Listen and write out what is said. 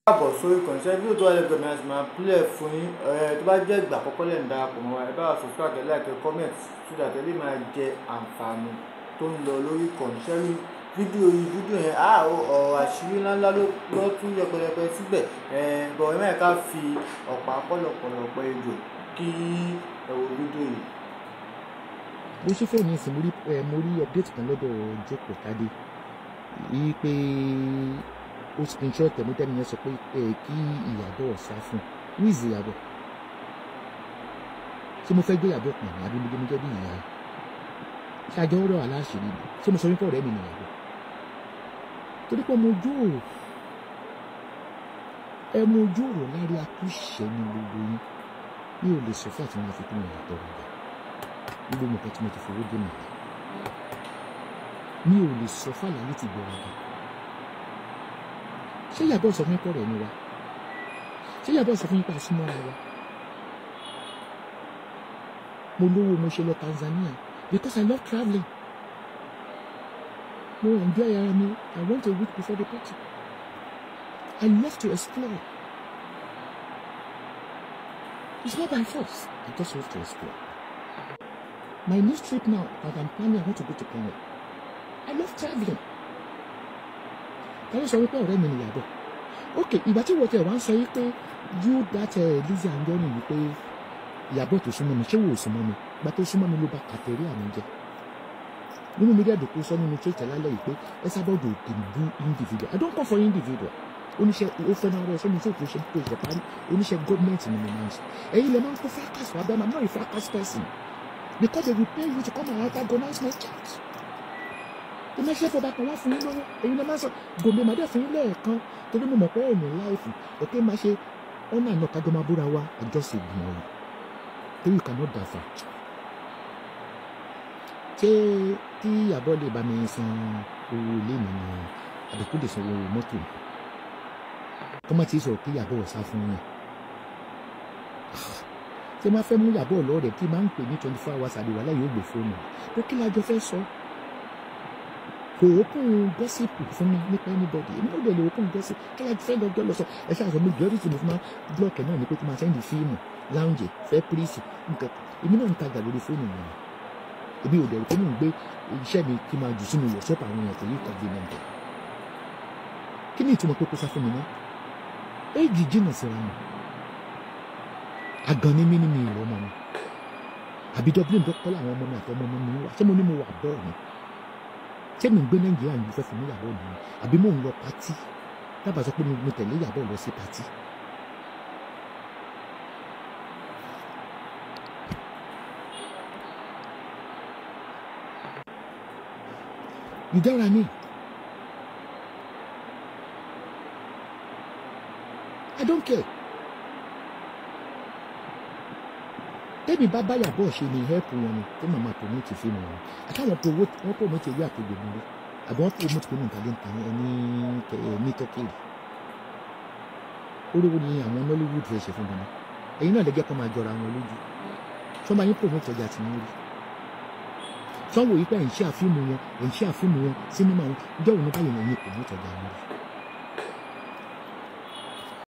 káàbọ̀ sórí kọ̀ǹṣẹ́ bí ó tó wà lẹ́gbẹ̀ẹ́ mi àti máa pílẹ̀ fún yín tó bá jẹ́ ìgbà àkọ́kọ́ lẹ́ ń darapọ̀ mọ́ wa ẹ bá wa subscribe like comment so that ẹ lè máa jẹ àǹfààní tó ń lọ lórí kọ̀ǹṣẹ́ fídíò yẹn ọ̀rọ̀ àṣírí ńláńlá ló tún yọ pẹlẹpẹ síbẹ̀ bọ̀ ẹ máa ká fi ọ̀pá pọ̀lọ̀pọ̀lọpọ̀ ejò kí ẹ wo fídíò yìí. bó ṣe fẹ́ ní ìsìn mo rí update kan lọ́dọ̀ jókòó tádé yìí pé ó screenshot tẹ̀mítẹ́mi yẹn sọ pé kí Ìyábọ̀ ọ̀sá fún wíìzì Ìyábọ̀ ṣé mo fẹ́ gbé Ìyábọ̀ pọ̀ ní abúlé mo jẹ́ bí ìyá rẹ̀ ṣáájọ́ ọ̀rọ̀ aláṣìírí mi ṣé mo sọ wípé ọ̀rẹ́ mi ni Ìyábọ̀ torí pé mo ojú òrò mo ojú òrò lárí akúṣẹ́ ní gbogbo yín mi ò lè sọ fún àti wọn fi kún ìyàtọ̀ rẹ̀ gbogbo nǹkan tí mo ti fowó dé mi ò lè sọ fún àlàyé ti gbọ́ ọ̀gá ṣé Ìyábọ̀ sọ fún yín pọ̀ rẹ̀ ni wa ṣé Ìyábọ̀ sọ fún yín pé a súnmọ́ ara wa mo lówó mo ṣe lọ Tanzania because I love travelling mo enjoy ara mi I want a week before the party I love to explore it's not by force I just love to explore my next trip now that I'm planning I want to go to Kenya I love travelling. Tell us wípé ọ̀rẹ́ mi ni Ìyábọ̀. Okay, ìgbà tí wọ́n tẹ̀ wá ń sọ wípé you that Lizzy Anjorin wípé Ìyábọ̀ tó súnmọ́ mi ṣé wò ó súnmọ́ mi ìgbà tó súnmọ́ mi ló bá kàtẹ́rì àmì jẹ. Nínú mi dẹ́ẹ̀dù kó sọ nínú tó ìtẹ̀lálẹ̀ yìí pé Esabod ò kì í bú individual. I don't come for individual. Oníṣẹ́ ó fẹ́ náà rẹ̀ sọ́mi tó kò ṣe tó ìṣẹ̀parí oníṣẹ́ gọ́ọ̀mẹ̀ntì ni mo máa ń ṣe. Ẹ̀yin lè máa ń kó fracas wá bẹ́ẹ̀ I'm not a fracas person because they will pay you to come and antagonize my church. Ìmọ̀ ṣe fọba kan wá fún yín lọ́wọ́ èyí ló máa ń sọ gòmè màdé fún yín lẹ́ẹ̀kan torí mo mọ̀ pé ẹ̀mí láìfù òkè máa ṣe ọ̀nà àná kájọ máa búra wa àjọṣe ìgbìmọ̀ rẹ̀ torí you cannot differ. Ṣé tí Ìyábọ̀ lè bá mi san owó ilé mi ni àbíkú lè san owó mọ́tò mi kó má ti sọ kí Ìyábọ̀ sá fún yín ṣé máa fẹ́ mú Ìyábọ̀ lọ́rẹ̀ẹ́ tí máa ń pè ní 24 hours àdìwà láyé ó gbé fóònù tó kí lájọ fẹ́ sọ. Kò open gossip fún mi nípa anybody èmi ò lè open gossip kí la fẹ́ lọ́jọ́ lọ sọ ẹ ṣáà sọ majority mo fi máa block ẹ̀ náà ni pé kí n máa sẹ́ndì fíìmù lounge fẹ́ pírísì nǹkan èmi náà ń tajà lórí fóònù mi èmi ò dẹ̀ pé mò ń gbé iṣẹ́ mi kí n máa jù sínú WhatsApp àwọn èèyàn tó yí kan gbé nọ́mbà kí ni ìtumọ̀ pé kó sá fún mi náà éèjì jìnnà síra mi àgàn ni mí ní mi ìrọ̀ ọmọ mi àbí dublin tó kọ́ làwọn ọmọ mi àti ọmọ mi wà ṣé mo ní mo wà bọ́ọ̀ ni ṣé mi ń gbé Nàìjíríà ní fẹ́ fún mi Ìyábọ̀ nìyẹn àbí mò ń lọ pátí dábàá sọ pé mo tẹ̀lé Ìyábọ̀ lọ sí pátí. You get what I mean? I don't care. Tẹ́mi bá bá Ìyábọ̀ ṣe ni help wọn ni tí màmá promote fíìmù wọn àtàwọn wọ́n promote ewé àtògbè mi rí àbí wọ́n promote pé nǹkan lè ń ta ní tọ́kìlì oríwo ni àwọn Nollywood fẹ́ ṣe fún mi ẹ̀yin náà lẹ́gẹ́ kọ́ máa jọra wọn lójú tí wọ́n máa yín promote ọjà tí wọ́n rí tí wọ́n wò yí pé ẹ̀ ń ṣe àfíìmù wọn sinimá wọn ìjọ òun báyìí náà yín promote ọjà wọn rí.